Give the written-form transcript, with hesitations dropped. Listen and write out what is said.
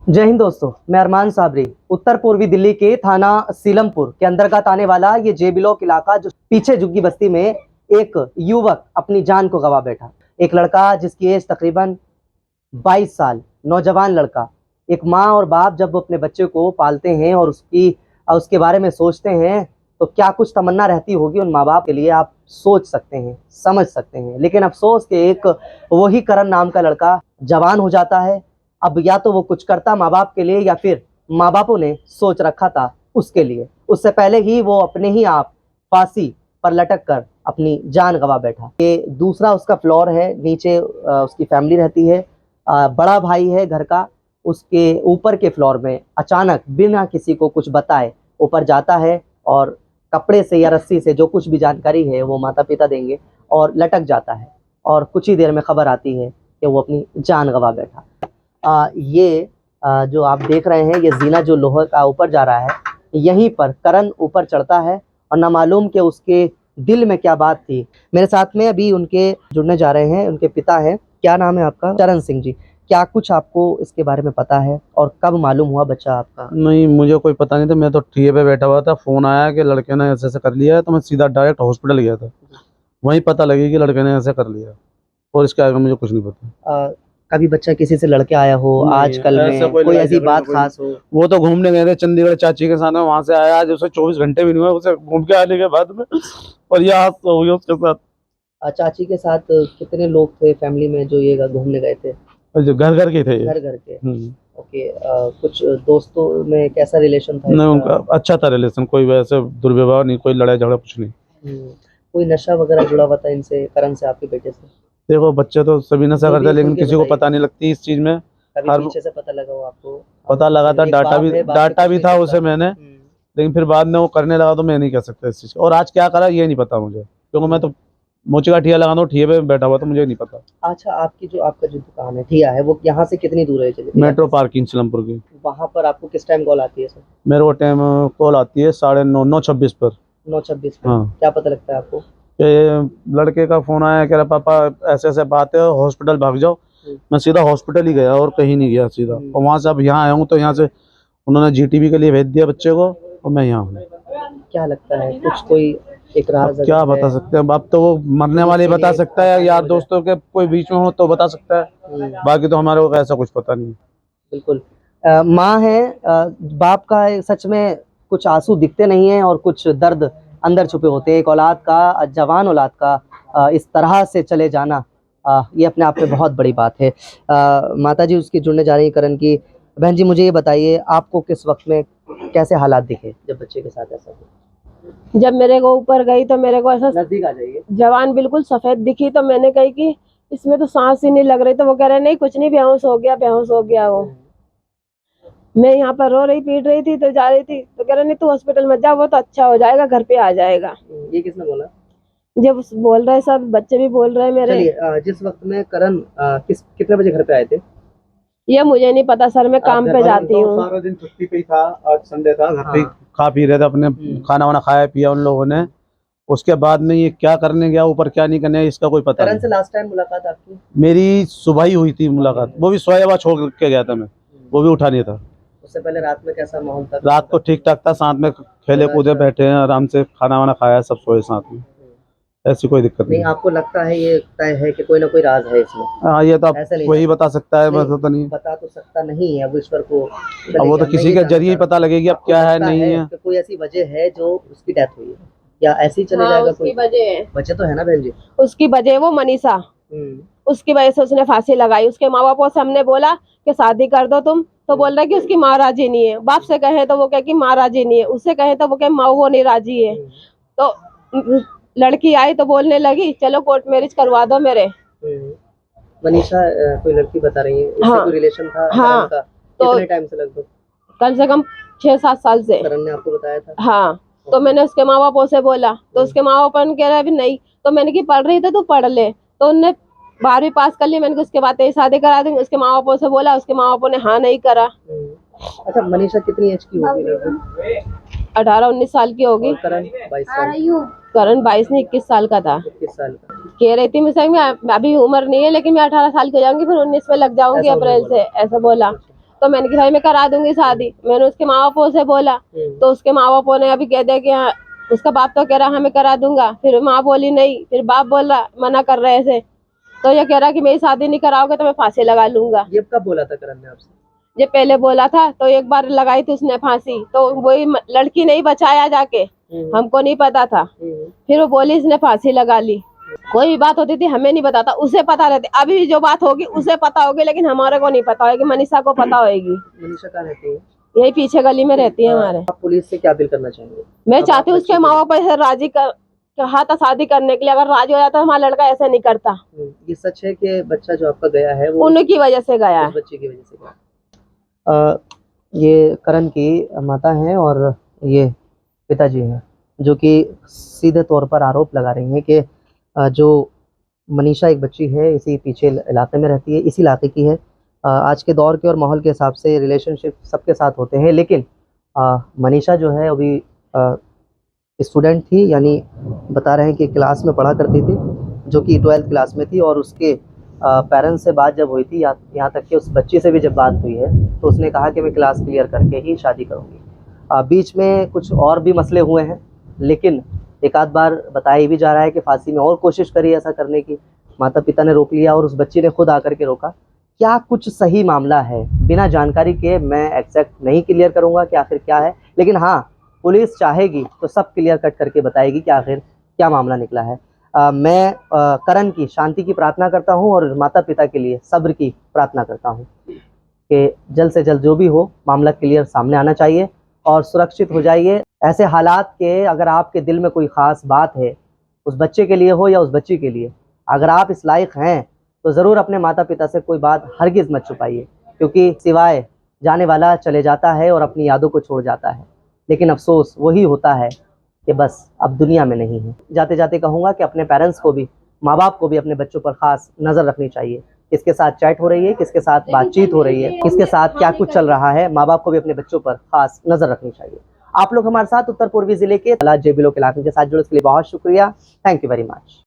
जय हिंद दोस्तों, मैं अरमान साबरी। उत्तर पूर्वी दिल्ली के थाना सीलमपुर के अंतर्गत आने वाला ये जे ब्लॉक इलाका, जो पीछे झुग्गी बस्ती में एक युवक अपनी जान को गंवा बैठा। एक लड़का जिसकी एज तकरीबन 22 साल, नौजवान लड़का। एक माँ और बाप जब अपने बच्चे को पालते हैं और उसके बारे में सोचते हैं तो क्या कुछ तमन्ना रहती होगी उन माँ बाप के लिए, आप सोच सकते हैं, समझ सकते हैं। लेकिन अफसोस कि एक वही करण नाम का लड़का जवान हो जाता है। अब या तो वो कुछ करता माँ बाप के लिए, या फिर माँ बापों ने सोच रखा था उसके लिए। उससे पहले ही वो अपने ही आप फांसी पर लटक कर अपनी जान गंवा बैठा। ये दूसरा उसका फ्लोर है, नीचे उसकी फैमिली रहती है, बड़ा भाई है घर का। उसके ऊपर के फ्लोर में अचानक बिना किसी को कुछ बताए ऊपर जाता है और कपड़े से या रस्सी से, जो कुछ भी जानकारी है वो माता पिता देंगे, और लटक जाता है। और कुछ ही देर में खबर आती है कि वो अपनी जान गंवा बैठा। जो आप देख रहे हैं, ये जीना जो लोहे का ऊपर जा रहा है, यहीं पर करण ऊपर चढ़ता है और ना मालूम कि उसके दिल में क्या बात थी। मेरे साथ में अभी उनके जुड़ने जा रहे हैं, उनके पिता हैं। क्या नाम है आपका? चरण सिंह जी। क्या कुछ आपको इसके बारे में पता है और कब मालूम हुआ बच्चा आपका? नहीं, मुझे कोई पता नहीं था। मैं तो ठिए पे बैठा हुआ था, फोन आया कि लड़के ने ऐसे ऐसे कर लिया है, तो मैं सीधा डायरेक्ट हॉस्पिटल गया था। वहीं पता लगी कि लड़के ने ऐसे कर लिया, और इसके आगे मुझे कुछ नहीं पता। कभी बच्चा किसी से लड़के आया हो आजकल ऐसा में, कोई ऐसी बात खास हो? वो तो घूमने गए थे चंडीगढ़ चाची के साथ में, वहां से आया। आज उसे 24 घंटे भी नहीं हुए उसे घूम के आने के बाद में, और ये हादसा हो गया उसके साथ। चाची के साथ कितने लोग थे फैमिली में जो ये घूमने गए थे? और जो घर घर के थे ये। घर घर के। ओके। कुछ दोस्तों में कैसा रिलेशन था नहीं, इसका? उनका अच्छा था रिलेशन, कोई वैसे दुर्व्यवहार नहीं, कोई लड़ाई झगड़ा कुछ नहीं। कोई नशा वगैरह जुड़ा हुआ था इनसे, करण से, आपके बेटे से? देखो, बच्चे तो सभी नशा करते हैं, लेकिन किसी को पता नहीं लगती इस चीज में। कभी पीछे से पता लगा हो आपको? पता लगा था, डाटा भी था उसे मैंने, हम्म। लेकिन फिर बाद में वो करने लगा, तो मैं नहीं कह सकता इस चीज। और आज क्या करा ये नहीं पता मुझे, क्योंकि मैं तो मोची का ठिया लगाना, ठिए पे बैठा हुआ, तो मुझे नहीं पता। अच्छा, आपका जो दुकान है, ठिया है, वो यहाँ से कितनी दूर है? चलिए, मेट्रो पार्किंग सीलमपुर की। वहाँ पर आपको किस टाइम कॉल आती है सर? मेरे को टाइम कॉल आती है 9:26 पर। 9:26 पे। हाँ। क्या पता लगता है आपको? कि लड़के का फोन आया, कह रहा पापा ऐसे ऐसे बात है, हॉस्पिटल भाग जाओ। मैं सीधा हॉस्पिटल ही गया और कहीं नहीं गया सीधा। और वहाँ से अब यहाँ आया हूँ, तो यहाँ से उन्होंने जीटीबी के लिए भेज दिया बच्चे को, और मैं यहाँ हूँ। क्या लगता है, कुछ कोई एक राज क्या बता सकते हैं अब तो वो मरने वाले बता सकता है, यार दोस्तों के कोई बीच में हो तो बता सकता है, बाकी तो हमारे को ऐसा कुछ पता नहीं। बिल्कुल। माँ है, बाप का सच में कुछ आंसू दिखते नहीं है और कुछ दर्द अंदर छुपे होते हैं। एक औलाद का, जवान औलाद का इस तरह से चले जाना, ये अपने आप में बहुत बड़ी बात है। माता जी उसकी जुड़ने जा रही है करण की। बहन जी, मुझे ये बताइए, आपको किस वक्त में कैसे हालात दिखे जब बच्चे के साथ ऐसा हुआ? जब मेरे को ऊपर गई तो मेरे को ऐसा नजदीक आ जाइए। जवान बिल्कुल सफेद दिखी, तो मैंने कही कि इसमें तो सांस ही नहीं लग रही। तो वो कह रहे नहीं कुछ नहीं, बेहोश हो गया, बेहोश हो गया वो। मैं यहाँ पर रो रही, पीट रही थी, तो जा रही थी, तो कह रहे नहीं तू हॉस्पिटल मत जा, वो तो अच्छा हो जाएगा, घर पे आ जाएगा। ये किसने बोला? जब बोल रहे सब बच्चे भी बोल रहे मेरे। चलिए, जिस वक्त में करण कितने बजे घर पे आए थे? ये मुझे नहीं पता सर, मैं काम पे जाती हूँ। सारा दिन छुट्टी पे ही था, आज संडे था, घर पे खा पी रहे थे अपने, खाना वाना खाया पिया उन लोगों ने। उसके बाद में ये क्या करने गया ऊपर, क्या नहीं करने, इसका कोई पता करण नहीं। से लास्ट टाइम मुलाकात आपकी? मेरी सुबह ही हुई थी मुलाकात, वो भी सोया छोड़ के गया था मैं, वो भी उठा नहीं था। उससे पहले रात में कैसा माहौल था? रात को ठीक ठाक था, साथ में खेले कूदे, बैठे हैं आराम से, खाना वाना खाया, सब सोए साथ में, ऐसी कोई दिक्कत नहीं। आपको लगता है ये तय है कि कोई ना कोई राज है इसमें? हाँ, ये तो आप वही बता सकता है, बस तो नहीं बता तो सकता नहीं है अब ईश्वर को। अब वो तो किसी के जरिए ही पता लगेगी अब क्या है नहीं है। कोई ऐसी वजह है जो उसकी डेथ हुई है, या ऐसे ही चले हाँ, जाएगा? उसकी वजह है। वजह तो है ना बहन जी? उसकी वजह वो मनीषा, उसकी वजह से उसने फांसी लगाई। उसके माँ बापों से हमने बोला कि शादी कर दो तुम, तो बोल रहे कि उसकी माँ राजी नहीं है। बाप से कहे तो वो कहे कि माँ राजी नहीं है, उससे कहे तो वो कहे माँ वो नहीं राजी है। तो लड़की आई तो बोलने लगी चलो कोर्ट मैरिज करवा दो मेरे। मनीषा कोई लड़की बता रही है, इससे हाँ, कोई रिलेशन था? हाँ, का तो कितने टाइम से? लगभग कम से कम 6-7 साल से। करण ने आपको बताया था? हाँ, तो मैंने उसके माँ बापों से बोला, तो उसके माँ बाप कह रहे अभी नहीं। तो मैंने की पढ़ रही थी तो पढ़ ले, तो उनने 12वीं पास कर ली। मैंने उसके बाद शादी करा दूंगी, उसके माँ बापों से बोला, उसके माँ बापों ने हाँ नहीं करा। अच्छा, मनीषा कितनी एज की होगी? 18-19 साल की होगी। करण 22 साल। करण 22 नहीं 21 साल का था। 21 साल का। कह रही थी मुझसे मैं अभी उम्र नहीं है, लेकिन मैं 18 साल की हो जाऊंगी, फिर 19 में लग जाऊंगी अप्रैल से, ऐसा बोला। तो मैंने कहा भाई मैं करा दूंगी शादी। मैंने उसके माँ बापों से बोला तो उसके माँ बापों ने अभी कह दिया कि हाँ, उसका बाप तो कह रहा हाँ मैं करा दूंगा, फिर माँ बोली नहीं, फिर बाप बोल रहा मना कर रहे ऐसे, तो ये कह रहा कि मेरी शादी नहीं कराओगे तो मैं फांसी लगा लूंगा। ये कब बोला था करण ने आपसे? ये पहले बोला था तो एक बार लगाई थी उसने फांसी, तो वही लड़की नहीं बचाया जाके, हमको नहीं पता था। फिर वो बोली इसने फांसी लगा ली। कोई भी बात होती थी हमें नहीं पता था, उसे पता रहती। अभी भी जो बात होगी उसे पता होगी, लेकिन हमारे को नहीं पता होगी, मनीषा को पता होगी। मनीषा कहाँ रहती है? यही पीछे गली में रहती है हमारे। आप पुलिस से क्या अपील करना चाहेंगे? मैं चाहती हूँ उसके माँ बाप ऐसे राजी कर कहा था शादी करने के लिए, अगर राजी हो जाता हमारा लड़का ऐसे नहीं करता। ये सच है कि बच्चा जो आपका गया है वो उनकी वजह से गया है। उस बच्चे की वजह से गया? ये करण की माता हैं और ये पिताजी हैं, जो कि सीधे तौर पर आरोप लगा रही हैं कि जो मनीषा एक बच्ची है इसी पीछे इलाके में रहती है, इसी इलाके की है। आज के दौर के और माहौल के हिसाब से रिलेशनशिप सबके साथ होते हैं, लेकिन मनीषा जो है अभी स्टूडेंट थी, यानी बता रहे हैं कि क्लास में पढ़ा करती थी, जो कि 12th क्लास में थी। और उसके पेरेंट्स से बात जब हुई थी, यहाँ तक कि उस बच्ची से भी जब बात हुई है तो उसने कहा कि मैं क्लास क्लियर करके ही शादी करूँगी। बीच में कुछ और भी मसले हुए हैं, लेकिन एक आध बार बताया भी जा रहा है कि फांसी में और कोशिश करी ऐसा करने की, माता पिता ने रोक लिया और उस बच्ची ने खुद आकर के रोका। क्या कुछ सही मामला है, बिना जानकारी के मैं एग्जैक्ट नहीं क्लियर करूँगा कि आखिर क्या है, लेकिन हाँ पुलिस चाहेगी तो सब क्लियर कट करके बताएगी कि आखिर क्या मामला निकला है। मैं करण की शांति की प्रार्थना करता हूँ और माता पिता के लिए सब्र की प्रार्थना करता हूँ कि जल्द से जल्द जो भी हो मामला क्लियर सामने आना चाहिए और सुरक्षित हो जाइए। ऐसे हालात के अगर आपके दिल में कोई ख़ास बात है, उस बच्चे के लिए हो या उस बच्ची के लिए, अगर आप इस लायक हैं तो ज़रूर अपने माता पिता से कोई बात हरगिज़ मत छुपाइए, क्योंकि सिवाय जाने वाला चले जाता है और अपनी यादों को छोड़ जाता है, लेकिन अफसोस वही होता है कि बस अब दुनिया में नहीं है। जाते जाते कहूँगा कि अपने पेरेंट्स को भी, माँ बाप को भी अपने बच्चों पर ख़ास नज़र रखनी चाहिए। किसके साथ चैट हो रही है, किसके साथ बातचीत हो रही है, किसके साथ क्या कुछ चल रहा है, माँ बाप को भी अपने बच्चों पर ख़ास नज़र रखनी चाहिए। आप लोग हमारे साथ उत्तर पूर्वी ज़िले के जे बिलो के इलाके के साथ जुड़े, इसके लिए बहुत शुक्रिया। Thank you very much.